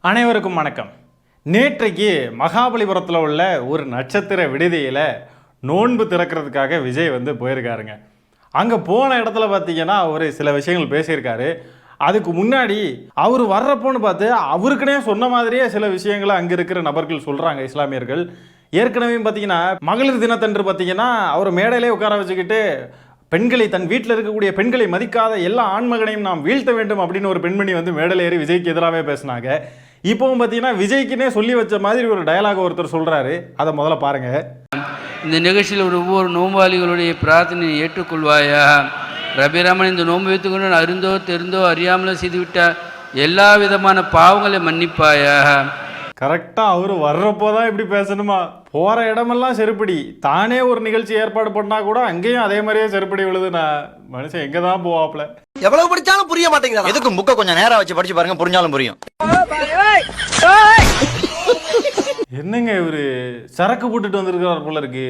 அனைவருக்கும் வணக்கம். நேற்றைக்கு மகாபலிபுரத்தில் உள்ள ஒரு நட்சத்திர விடுதியில் நோன்பு திறக்கிறதுக்காக விஜய் போயிருக்காருங்க. அங்கே போன இடத்துல பார்த்தீங்கன்னா அவர் சில விஷயங்கள் பேசியிருக்காரு. அதுக்கு முன்னாடி அவர் வர்றப்போன்னு பார்த்து அவருக்குனே சொன்ன மாதிரியே சில விஷயங்களை அங்கே இருக்கிற நபர்கள் சொல்கிறாங்க, இஸ்லாமியர்கள். ஏற்கனவே பார்த்தீங்கன்னா மகளிர் தினத்தன்று பார்த்தீங்கன்னா அவர் மேடையிலே உட்கார வச்சுக்கிட்டு பெண்களை, தன் வீட்டில் இருக்கக்கூடிய பெண்களை மதிக்காத எல்லா ஆண்மகனையும் நாம் வீழ்த்த வேண்டும் அப்படின்னு ஒரு பெண்மணி மேடையில் ஏறி விஜய்க்கு எதிராகவே பேசினாங்க. இப்போவும் பார்த்தீங்கன்னா விஜய்க்குனே சொல்லி வச்ச மாதிரி ஒரு டயலாக் ஒருத்தர் சொல்கிறாரு. அதை முதல்ல பாருங்க. இந்த நிகழ்ச்சியில் ஒவ்வொரு நோம்பாளிகளுடைய பிரார்த்தனையை ஏற்றுக்கொள்வாயா ரபிராமன். இந்த நோன்பு வைத்துக்கொண்டு அறிந்தோ தெரிந்தோ அறியாமலோ செய்துவிட்ட எல்லா விதமான பாவங்களை மன்னிப்பாயா. கரெக்டாக அவர் வர்றப்போ தான் இப்படி பேசணுமா? போகிற இடமெல்லாம் செருப்படி. தானே ஒரு நிகழ்ச்சி ஏற்பாடு பண்ணால் கூட அங்கேயும் அதே மாதிரியே செருப்படி விழுது. நான் மனுஷன் எங்கே தான் போவாப்ல? எவ்வளவு படிச்சாலும் புரிய மாட்டேங்குது. எதுக்கு புக்கை கொஞ்சம் நேரம் வச்சு படிச்சு பாருங்க, புரிஞ்சாலும் புரியும். என்னங்க இவரு சரக்கு போட்டுட்டு வந்திருக்கிறார் போல இருக்கு.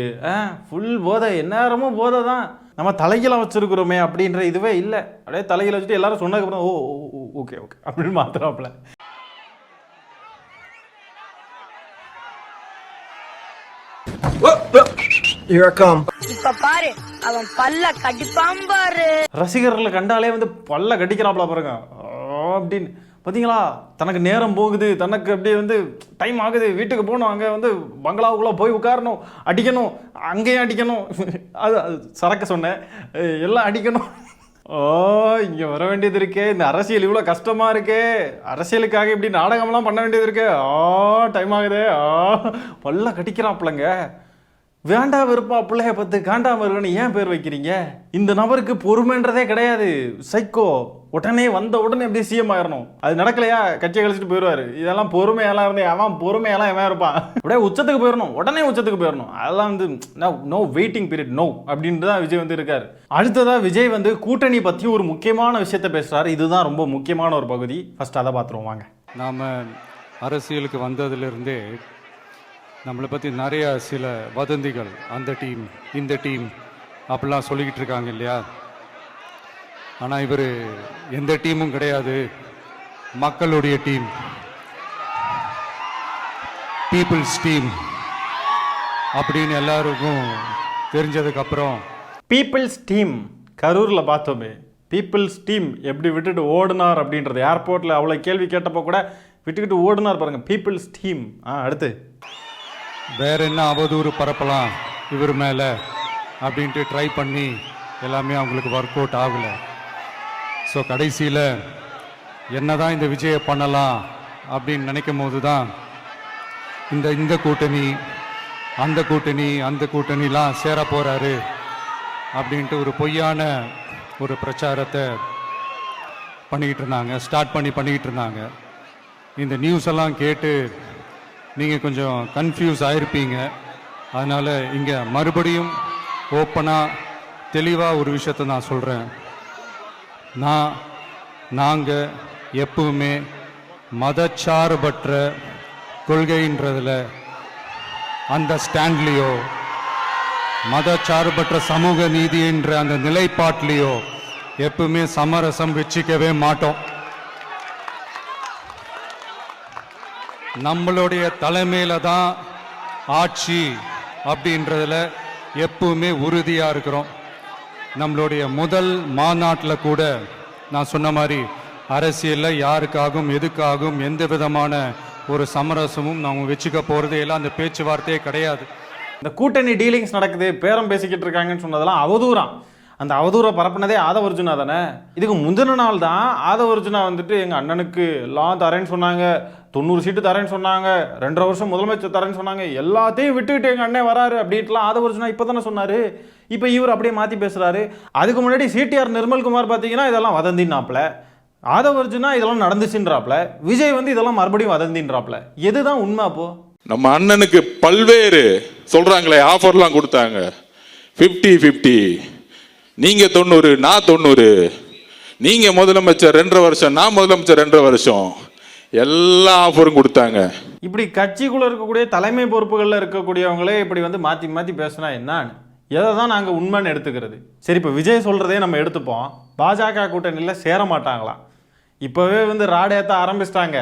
ஃபுல் போதை, எந்நேரமும் போதை தான். நம்ம தலையில வச்சிருக்கிறோமே அப்படின்ற இதுவே இல்லை. அப்படியே தலையில வச்சுட்டு எல்லாரும் சொன்னதுக்கப்புறம் ஓகே ஓகே அப்படின்னு மாத்திராப்ல. இப்ப பாரு அவன் பல்ல கடிப்பான் பாரு. ரசிகர்களை கண்டாலே பல்ல கடிக்கிறாப்ல பாருங்க அப்படின்னு. பார்த்தீங்களா, தனக்கு நேரம் போகுது, தனக்கு அப்படியே டைம் ஆகுது, வீட்டுக்கு போகணும், அங்கே பங்களாவுக்குள்ளே போய் உட்காரணும், அடிக்கணும், அங்கேயும் அடிக்கணும், அது சரக்கு சொன்னேன், எல்லாம் அடிக்கணும். இங்கே வர வேண்டியது இருக்கே, இந்த அரசியல் இவ்வளோ கஷ்டமாக இருக்கே, அரசியலுக்காக இப்படி நாடகம்லாம் பண்ண வேண்டியது இருக்கே, டைம் ஆகுதே, பல்ல கடிக்கிறாப்லங்க. வேண்டா வெறுப்பா பிள்ளைய பார்த்து காண்டாம இருக்கன்னு ஏன் பேர் வைக்கிறீங்க? இந்த நபருக்கு பொறுமைன்றதே கிடையாது. சைக்கோ. உடனே வந்த உடனே அப்படியே சிஎம் ஆயிடணும். அது நடக்கலையா கட்சியை கழிச்சிட்டு போயிடுவாரு. இதெல்லாம் பொறுமையெல்லாம் இருந்தே அவன் பொறுமையெல்லாம் எவன் இருப்பான்? அப்படியே உச்சத்துக்கு போயிடணும், உடனே உச்சத்துக்கு போயிடணும். அதெல்லாம் நோ வெயிட்டிங் பீரியட், நோ அப்படின்ட்டு தான் விஜய் இருக்காரு. அடுத்ததா விஜய் கூட்டணி பற்றி ஒரு முக்கியமான விஷயத்த பேசுறாரு. இதுதான் ரொம்ப முக்கியமான ஒரு பகுதி. ஃபர்ஸ்ட் அதை பார்த்துருவோம் வாங்க. நாம் அரசியலுக்கு வந்ததுலேருந்தே நம்மளை பற்றி நிறைய சில வதந்திகள், அந்த டீம் இந்த டீம் அப்படிலாம் சொல்லிக்கிட்டு இருக்காங்க இல்லையா? ஆனால் இவர் எந்த டீமும் கிடையாது, மக்களுடைய டீம், பீப்புள்ஸ் டீம் அப்படின்னு எல்லாருக்கும் தெரிஞ்சதுக்கப்புறம் பீப்புள்ஸ் டீம் கரூரில் பார்த்தோமே, பீப்புள்ஸ் டீம் எப்படி விட்டுட்டு ஓடுனார் அப்படின்றது. ஏர்போர்ட்டில் அவ்வளோ கேள்வி கேட்டப்போ கூட விட்டுக்கிட்டு ஓடுனார் பாருங்க, பீப்புள்ஸ் டீம். அடுத்து வேற என்ன அவதூறு பரப்பலாம் இவர் மேலே அப்படின்ட்டு ட்ரை பண்ணி எல்லாமே அவங்களுக்கு ஒர்க் அவுட் ஆகலை. ஸோ கடைசியில் என்ன தான் இந்த விஜயை பண்ணலாம் அப்படின்னு நினைக்கும் போது தான் இந்த கூட்டணி அந்த கூட்டணி அந்த கூட்டணிலாம் சேர போகிறாரு அப்படின்ட்டு ஒரு பொய்யான ஒரு பிரச்சாரத்தை ஸ்டார்ட் பண்ணிக்கிட்டு இருந்தாங்க. இந்த நியூஸ் எல்லாம் கேட்டு நீங்கள் கொஞ்சம் கன்ஃபியூஸ் ஆகிருப்பீங்க. அதனால் இங்கே மறுபடியும் ஓப்பனாக தெளிவாக ஒரு விஷயத்தை நான் சொல்கிறேன். நாங்கள் எப்பவுமே மதச்சார்பற்ற கொள்கைன்றதில், அந்த ஸ்டாண்ட்லேயோ, மதச்சார்பற்ற சமூக நீதி என்ற அந்த நிலைப்பாட்டிலையோ எப்பவுமே சமரசம் வச்சுக்கவே மாட்டோம். நம்மளுடைய தலைமையில தான் ஆட்சி அப்படின்றதுல எப்பவுமே உறுதியா இருக்கிறோம். நம்மளுடைய முதல் மாநாட்டில் கூட நான் சொன்ன மாதிரி அரசியலில் யாருக்காகவும் எதுக்காகவும் எந்த விதமான ஒரு சமரசமும் நாங்கள் வச்சுக்க போறதே இல்லை. அந்த பேச்சுவார்த்தையே கிடையாது. இந்த கூட்டணி டீலிங்ஸ் நடக்குது, பேரம் பேசிக்கிட்டு இருக்காங்கன்னு சொன்னதெல்லாம் அவதூறாம். அந்த அவதூறை பரப்புனதே ஆதவ அர்ஜுனா தானே. இதுக்கு முந்தின நாள் தான் ஆதவ அர்ஜுனா எங்கள் அண்ணனுக்கு எல்லாம் தரேன்னு சொன்னாங்க, 90 சீட்டு தரேன்னு சொன்னாங்க, 2.5 வருஷம் முதலமைச்சர் தரேன்னு சொன்னாங்க, எல்லாத்தையும் விட்டுக்கிட்டு எங்கள் அண்ணன் வராரு அப்படின்ட்டுலாம் ஆதவ அர்ஜுனா இப்போ தானே சொன்னார். இப்போ இவர் அப்படியே மாற்றி பேசுகிறாரு. அதுக்கு முன்னாடி சிடிஆர் நிர்மல்குமார் பார்த்தீங்கன்னா இதெல்லாம் வதந்தின்னாப்ல, ஆதவ அர்ஜுனா இதெல்லாம் நடந்துச்சுன்றாப்ல, விஜய் இதெல்லாம் மறுபடியும் வதந்தின்றாப்ல. எதுதான் உண்மை? அப்போ நம்ம அண்ணனுக்கு பல்வேறு சொல்றாங்களே ஆஃபர்லாம் கொடுத்தாங்க. 50-50, நீங்க 90 நான் 90, நீங்க முதலமைச்சர் 2.5 வருஷம் நான் முதலமைச்சர் 2.5 வருஷம், எல்லா ஆஃபரும் கொடுத்தாங்க. இப்படி கட்சிக்குள்ள இருக்கக்கூடிய தலைமை பொறுப்புகளில் இருக்கக்கூடியவங்களே இப்படி மாற்றி மாற்றி பேசினா என்னான்னு, எதை தான் நாங்கள் உண்மைன்னு எடுத்துக்கிறது? சரி, இப்போ விஜய் சொல்கிறதே நம்ம எடுத்துப்போம். பாஜக கூட்டணியில் சேர மாட்டாங்களாம். இப்போவே வந்து ராடு ஏற்ற ஆரம்பிச்சிட்டாங்க.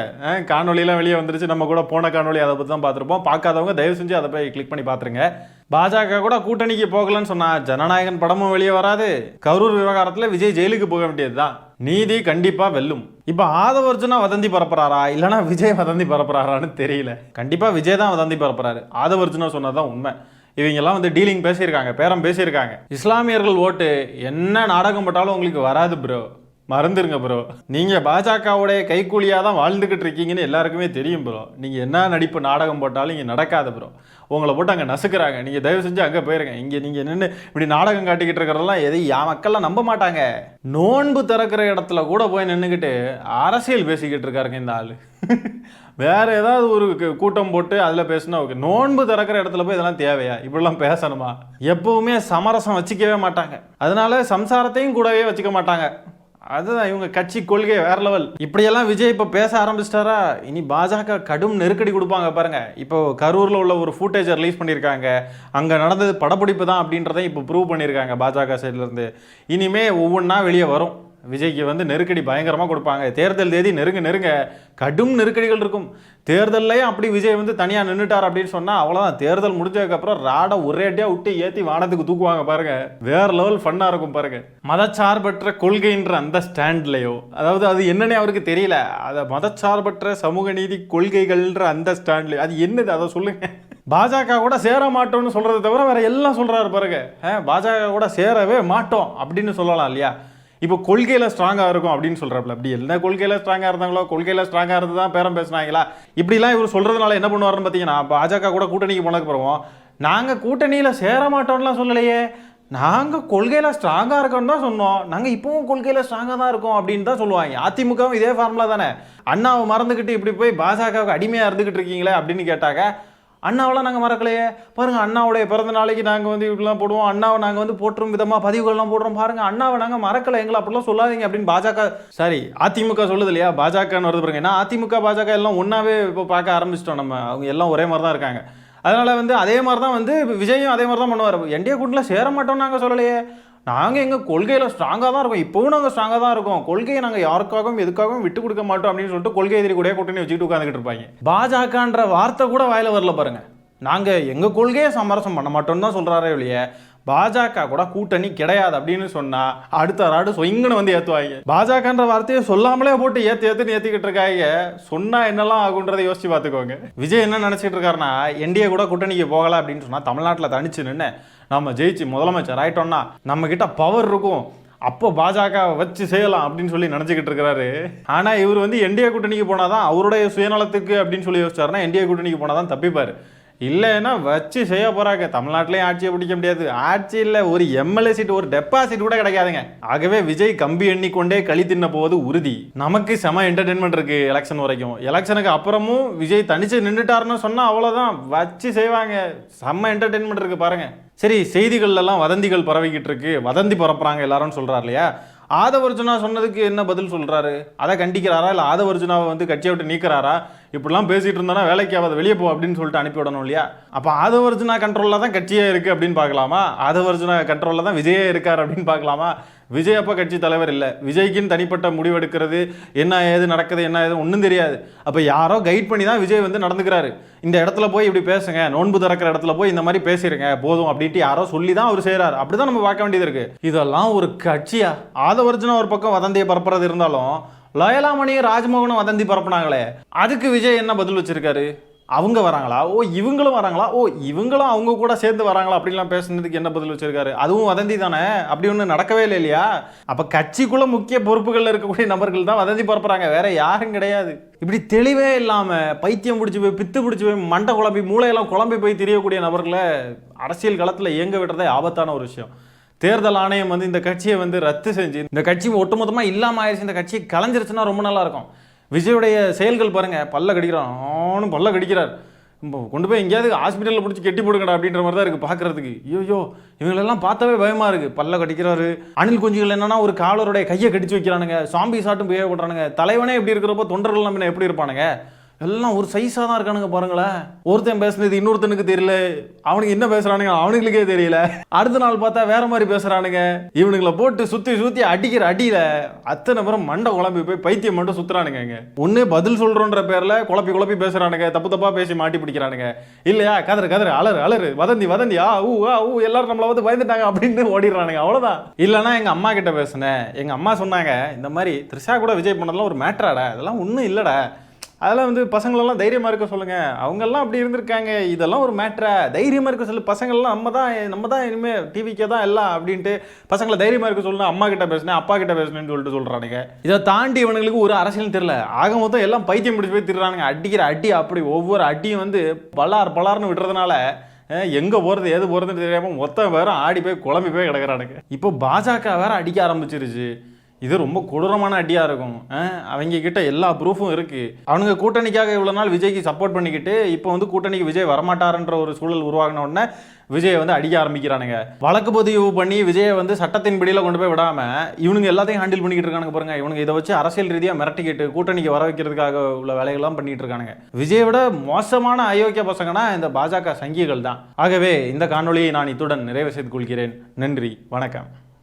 காணொலியெல்லாம் வெளியே வந்துருச்சு. நம்ம கூட போன காணொலி அதை பற்றி தான் பார்த்துருப்போம். பார்க்காதவங்க தயவு செஞ்சு அதை போய் கிளிக் பண்ணி பார்த்துருங்க. பாஜக கூட கூட்டணிக்கு போகலன்னு சொன்னா ஜனநாயகன் படமும் வெளியே வராது. கரூர் விவகாரத்தில் விஜய் ஜெயிலுக்கு போக வேண்டியது தான். நீதி கண்டிப்பா வெல்லும். இப்போ ஆதவ அர்ஜுனா வதந்தி பரப்புறாரா இல்லைனா விஜய் வதந்தி பரப்புறாரான்னு தெரியல. கண்டிப்பா விஜய் தான் வதந்தி பரப்புறாரு. ஆதவ அர்ஜுனா சொன்னதான் உண்மை. இவங்கெல்லாம் வந்து டீலிங் பேசியிருக்காங்க, பேரம் பேசியிருக்காங்க. இஸ்லாமியர்கள் ஓட்டு என்ன நாடகம் போட்டாலும் உங்களுக்கு வராது ப்ரோ, மறந்துருங்க ப்ரோ. நீங்க பாஜகவுடைய கைக்கூலியாக தான் வாழ்ந்துகிட்டு இருக்கீங்கன்னு எல்லாருக்குமே தெரியும் ப்ரோ. நீங்க என்ன நடிப்பு நாடகம் போட்டாலும் இங்கே நடக்காது ப்ரோ. உங்களை போட்டு அங்கே நசுக்கிறாங்க. நீங்க தயவு செஞ்சு அங்கே போயிருங்க. இங்கே நீங்க நின்று இப்படி நாடகம் காட்டிக்கிட்டு இருக்கிறதெல்லாம் எதையும் மக்கள்லாம் நம்ப மாட்டாங்க. நோன்பு திறக்கிற இடத்துல கூட போய் நின்றுக்கிட்டு அரசியல் பேசிக்கிட்டு இருக்காருங்க இந்த ஆளு. வேற ஏதாவது ஒரு கூட்டம் போட்டு அதில் பேசினா ஓகே. நோன்பு திறக்கிற இடத்துல போய் இதெல்லாம் தேவையா? இப்படிலாம் பேசணுமா? எப்பவுமே சமரசம் வச்சுக்கவே மாட்டாங்க. அதனால சம்சாரத்தையும் கூடவே வச்சுக்க மாட்டாங்க. அதுதான் இவங்க கட்சி கொள்கை வேற லெவல். இப்படியெல்லாம் விஜய் இப்போ பேச ஆரம்பிச்சிட்டாரா இனி பாஜக கடும் நெருக்கடி கொடுப்பாங்க பாருங்க. இப்போ கரூரில் உள்ள ஒரு ஃபுட்டேஜை ரிலீஸ் பண்ணியிருக்காங்க. அங்கே நடந்தது படப்பிடிப்பு தான் அப்படின்றதையும் இப்போ ப்ரூவ் பண்ணியிருக்காங்க பாஜக சைட்லேருந்து. இனிமே ஒவ்வொன்றா வெளியே வரும். விஜய்க்கு வந்து நெருக்கடி பயங்கரமாக கொடுப்பாங்க. தேர்தல் தேதி நெருங்க கடும் நெருக்கடிகள் இருக்கும். தேர்தல்லையும் அப்படி விஜய் வந்து தனியாக நின்றுட்டார் அப்படின்னு சொன்னால் அவ்வளோதான். தேர்தல் முடிஞ்சதுக்கப்புறம் ராடை ஒரேடியாக விட்டு ஏற்றி வானத்துக்கு தூக்குவாங்க பாருங்க. வேற லெவல் ஃபன்னாக இருக்கும் பாருங்க. மதச்சார்பற்ற கொள்கைன்ற அந்த ஸ்டாண்ட்லையோ, அதாவது அது என்னன்னே அவருக்கு தெரியல. அதை மதச்சார்பற்ற சமூக நீதி கொள்கைகள்ன்ற அந்த ஸ்டாண்ட்லையோ அது என்னது அதை சொல்லுங்க. பாஜக கூட சேர மாட்டோம்னு சொல்றதை தவிர வேற எல்லாம் சொல்றாரு பாருங்க. பாஜக கூட சேரவே மாட்டோம் அப்படின்னு சொல்லலாம் இல்லையா? இப்போ கொள்கையில் ஸ்ட்ராங்காக இருக்கும் அப்படின்னு சொல்கிறாப்புல. அப்படி என்ன கொள்கையில் ஸ்ட்ராங்காக இருந்தாங்களோ, கொள்கையில் ஸ்ட்ராங்காக இருந்து தான் பேரம் பேசினாங்களா? இப்படிலாம் இவர் சொல்கிறதுனால என்ன பண்ணுவாருன்னு பார்த்தீங்கன்னா, பாஜக கூட கூட்டணிக்கு போனதுக்கு அப்புறம் நாங்கள் கூட்டணியில் சேர மாட்டோம்லாம் சொல்லலையே, நாங்கள் கொள்கையில் ஸ்ட்ராங்காக இருக்கோன்னு தான் சொன்னோம், நாங்கள் இப்போவும் கொள்கையில் ஸ்ட்ராங்காக தான் இருக்கோம் அப்படின்னு தான் சொல்லுவாங்க. அதிமுகவும் இதே ஃபார்முலா தானே. அண்ணாவை மறந்துக்கிட்டு இப்படி போய் பாஜகவுக்கு அடிமையாக இருந்துக்கிட்டு இருக்கீங்களே அப்படின்னு கேட்டாக்க, அண்ணாவெல்லாம் நாங்கள் மறக்கலையே பாருங்கள், அண்ணாவுடைய பிறந்த நாளைக்கு நாங்கள் வந்து இப்படிலாம் போடுவோம், அண்ணாவை நாங்கள் வந்து போற்றும் விதமாக பதிவுகள்லாம் போடுறோம் பாருங்கள், அண்ணாவை நாங்கள் மறக்கலை, எங்களை அப்படிலாம் சொல்லாதீங்க அப்படின்னு பாஜக சாரி அதிமுக சொல்லுது இல்லையா? பாஜகன்னு வருது பாருங்க. ஏன்னா அதிமுக பாஜக எல்லாம் ஒன்றாவே இப்போ பார்க்க ஆரம்பிச்சிட்டோம். நம்ம அவங்க எல்லாம் ஒரே மாதிரி தான் இருக்காங்க. அதனால் வந்து அதே மாதிரி தான் வந்து விஜயும் அதே மாதிரி தான் பண்ணுவார். என்டிஏ கூட்டணியில் சேர மாட்டோம்னு நாங்கள் சொல்லலையே, நாங்கள் எங்கள் கொள்கையில் ஸ்ட்ராங்காக தான் இருக்கோம், இப்போவும் நாங்கள் ஸ்ட்ராங்காக தான் இருக்கோம், கொள்கையை நாங்கள் யாருக்காகவும் எதுக்காகவும் விட்டு கொடுக்க மாட்டோம் அப்படின்னு சொல்லிட்டு கொள்கை எதிரி கூட கூட்டணி வச்சுக்கிட்டு உட்காந்துக்கிட்டு இருப்பாங்க. பாஜகன்ற வார்த்தை கூட வாயில வரல பாருங்க. நாங்கள் எங்கள் கொள்கையை சமரசம் பண்ண மாட்டோம்னு தான் சொல்கிறாரே ஒழிய பாஜக கூட கூட்டணி கிடையாது அப்படின்னு சொன்னால் அடுத்த ராடு சொங்கன்னு வந்து ஏற்றுவாங்க. பாஜகன்ற வார்த்தையை சொல்லாமலே போட்டு ஏற்றிக்கிட்டு இருக்காங்க. சொன்னால் என்னெல்லாம் ஆகுன்றதை யோசிச்சு பார்த்துக்கோங்க. விஜய் என்ன நினச்சிட்டு இருக்காருன்னா, என்டிஏ கூட கூட்டணிக்கு போகலாம் அப்படின்னு சொன்னால் தமிழ்நாட்டில் தனிச்சு நின்று நம்ம ஜெயிச்சு முதலமைச்சர் ஆயிட்டோம்னா நம்மக்கிட்ட பவர் இருக்கும், அப்போ பாஜக வச்சு செய்யலாம் அப்படின்னு சொல்லி நினச்சிக்கிட்டு இருக்கிறாரு. ஆனால் இவர் வந்து என்டிஏ கூட்டணிக்கு போனால் தான் அவருடைய சுயநலத்துக்கு அப்படின்னு சொல்லி யோசிச்சாருன்னா என்டிஏ கூட்டணிக்கு போனால் தான் தப்பிப்பார். இல்லைன்னா வச்சு செய்ய போகிறாங்க. தமிழ்நாட்டிலையும் ஆட்சியை பிடிக்க முடியாது. ஆட்சியில் ஒரு எம்எல்ஏ சீட், ஒரு டெபாசிட் கூட கிடைக்காதுங்க. ஆகவே விஜய் கம்பி எண்ணிக்கொண்டே களி தின்ன போவது உறுதி. நமக்கு செம என்டர்டெயின்மெண்ட் இருக்கு எலெக்ஷன் வரைக்கும். எலெக்ஷனுக்கு அப்புறமும் விஜய் தனிச்சு நின்றுட்டாருன்னு சொன்னால் அவ்வளோதான், வச்சு செய்வாங்க. செம்ம என்டர்டெயின்மெண்ட் இருக்கு பாருங்க. சரி, செய்திகள்லாம் வதந்திகள் பரவிக்கிட்டு இருக்கு, வதந்தி பரப்புறாங்க எல்லாரும் சொல்றாரு இல்லையா? ஆதவ அர்ஜுனா சொன்னதுக்கு என்ன பதில் சொல்றாரு? அதை கண்டிக்கிறாரா இல்லை ஆதவ அர்ஜுனாவை வந்து கட்சியை விட்டு நீக்கிறாரா? இப்படிலாம் பேசிட்டு இருந்தானா வேலைக்கு ஆகாத, வெளியே போ அப்படின்னு சொல்லிட்டு அனுப்பிவிடணும் இல்லையா? அப்போ ஆதவ அர்ஜுனா கண்ட்ரோலில் தான் கட்சியே இருக்கு அப்படின்னு பார்க்கலாமா? ஆதவ அர்ஜுனா கண்ட்ரோலில் தான் விஜயே இருக்கார் அப்படின்னு பார்க்கலாமா? விஜய் அப்போ கட்சி தலைவர் இல்லை. விஜய்க்குன்னு தனிப்பட்ட முடிவெடுக்கிறது, என்ன ஏது நடக்குது என்ன ஏது ஒன்றும் தெரியாது. அப்போ யாரோ கைட் பண்ணி தான் விஜய் வந்து நடந்துக்கிறாரு. இந்த இடத்துல போய் இப்படி பேசுங்க, நோன்பு திறக்கிற இடத்துல போய் இந்த மாதிரி பேசிடுங்க போதும் அப்படின்ட்டு யாரோ சொல்லி தான் அவர் செய்கிறார். அப்படி தான் நம்ம பார்க்க வேண்டியது இருக்கு. இதெல்லாம் ஒரு கட்சியா? ஆதவ அர்ஜுனா ஒரு பக்கம் வதந்தியை பரப்புறது இருந்தாலும் லயலாமணியும் ராஜ்மோகனும் வதந்தி பரப்புனாங்களே, அதுக்கு விஜய் என்ன பதில் வச்சிருக்காரு? அவங்க வராங்களா? ஓ இவங்களும் வராங்களா? ஓ இவங்களும் அவங்க கூட சேர்ந்து வராங்களா? அப்படிலாம் பேசுனதுக்கு என்ன பதில் வச்சிருக்காரு? அதுவும் வதந்தி தானே, அப்படி ஒன்று நடக்கவே இல்லை இல்லையா? அப்போ கட்சிக்குள்ள முக்கிய பொறுப்புகளில் இருக்கக்கூடிய நபர்கள் தான் வதந்தி பரப்புறாங்க, வேற யாரும் கிடையாது. இப்படி தெளிவே இல்லாமல் பைத்தியம் பிடிச்சி போய் பித்து பிடிச்சி போய் மண்டை குழம்பி மூளையெல்லாம் குழம்பி போய் தெரியக்கூடிய நபர்களை அரசியல் களத்தில் இயங்க விடுறதே ஆபத்தான ஒரு விஷயம். தேர்தல் ஆணையம் வந்து இந்த கட்சியை வந்து ரத்து செஞ்சு இந்த கட்சி ஒட்டுமொத்தமாக இல்லாமல் ஆயிடுச்சு, இந்த கட்சியை கலைஞ்சிருச்சுன்னா ரொம்ப நல்லா இருக்கும். விஜயுடைய செயல்கள் பாருங்க, பல்ல கடிக்கிறார். கொண்டு போய் எங்கேயாவது ஹாஸ்பிட்டலில் பிடிச்சி கெட்டி போடுங்கடா அப்படின்ற மாதிரி தான் இருக்குது பார்க்குறதுக்கு. ஐயோ இவங்களெல்லாம் பார்த்தாவே பயமாக இருக்குது. பல்ல கடிக்கிறாரு. அணில் குஞ்சுகள் என்னன்னா ஒரு காலருடைய கையை கடிச்சு வைக்கிறானுங்க, சாம்பி சாட்டும் பிஹேவ் பண்ணுறானுங்க. தலைவனே எப்படி இருக்கிறப்போ தொண்டர்கள் நம்ம எப்படி இருப்பானுங்க? எல்லாம் ஒரு சைஸாக தான் இருக்கானுங்க பாருங்களேன். ஒருத்தன் பேசுனது இன்னொருத்தனுக்கு தெரியல, அவனுக்கு என்ன பேசுறானுங்க அவனுங்களுக்கே தெரியல. அடுத்த நாள் பார்த்தா வேற மாதிரி பேசுறானுங்க. இவனுங்களை போட்டு சுத்தி சுத்தி அடிக்கிற அடியில அத்தனை பேரும் மண்டை குழம்பி போய் பைத்தியம் மட்டும் சுத்துறானுங்க. ஒன்னே பதில் சொல்றோன்ற பேர்ல குழப்பி குழப்பி பேசுறானுங்க, தப்பு தப்பா பேசி மாட்டி பிடிக்கிறானுங்க. இல்லையா கதறு கதறு அலறு அலறு வதந்தி வதந்தி ஆ ஊ எல்லாரும் நம்மள வந்து பயந்துட்டாங்க அப்படின்னு ஓடிடுறானுங்க. அவ்வளவுதான். இல்லைன்னா எங்க அம்மா கிட்ட பேசுனேன், எங்க அம்மா சொன்னாங்க இந்த மாதிரி த்ரிஷா கூட விஜய் பண்ணதெல்லாம் ஒரு மேட்டராடா, அதெல்லாம் ஒன்றும் இல்லைடா, அதெல்லாம் வந்து பசங்களெல்லாம் தைரியமாக இருக்க சொல்லுங்க, அவங்கெல்லாம் அப்படி இருந்திருக்காங்க, இதெல்லாம் ஒரு மேட்ரா, தைரியமாக இருக்க சொல்லு, பசங்கள்லாம் நம்ம தான் இனிமேல் டிவிக்கே தான் எல்லாம் அப்படின்ட்டு பசங்களை தைரியமாக இருக்க சொல்லணும். அம்மா கிட்ட பேசினேன் அப்பா கிட்ட பேசினேன்னு சொல்லிட்டு சொல்கிறானுங்க. இதை தாண்டி இவனுங்களுக்கு ஒரு அரசியல் தெரியல. ஆக மொத்தம் எல்லாம் பைத்தியம் பிடிச்சி போய் திடுறானுங்க. அடிக்கிற அடி அப்படி ஒவ்வொரு அடியும் வந்து பலார்னு விடுறதுனால எங்கே போகிறது எது போகிறதுன்னு தெரியாமல் மொத்தம் வேற ஆடி போய் குழம்பி போய் கிடக்குறானுங்க. இப்போ பாஜக வேற அடிக்க ஆரம்பிச்சிருச்சு. இது ரொம்ப கொடூரமான அடியாக இருக்கும். அவங்க கிட்ட எல்லா ப்ரூஃபும் இருக்குது. அவனுங்க கூட்டணிக்காக இவ்வளோ நாள் விஜய்க்கு சப்போர்ட் பண்ணிக்கிட்டு இப்போ வந்து கூட்டணிக்கு விஜய் வரமாட்டாருன்ற ஒரு சூழல் உருவாகின உடனே விஜயை வந்து அடிக்க ஆரம்பிக்கிறானுங்க. வழக்கு பதிவு பண்ணி விஜயை வந்து சட்டத்தின் பிடியில் கொண்டு போய் விடாமல் இவனுங்க எல்லாத்தையும் ஹேண்டில் பண்ணிக்கிட்டு இருக்கானுங்க பாருங்க. இவனுங்க இதை வச்சு அரசியல் ரீதியாக மிரட்டிக்கிட்டு கூட்டணிக்கு வர வைக்கிறதுக்காக உள்ள வேலைகள்லாம் பண்ணிட்டு இருக்கானுங்க. விஜயை விட மோசமான அயோக்கிய பசங்கன்னா இந்த பாஜக சங்கிகள் தான். ஆகவே இந்த காணொலியை நான் இத்துடன் நிறைவு செய்து கொள்கிறேன். நன்றி, வணக்கம்.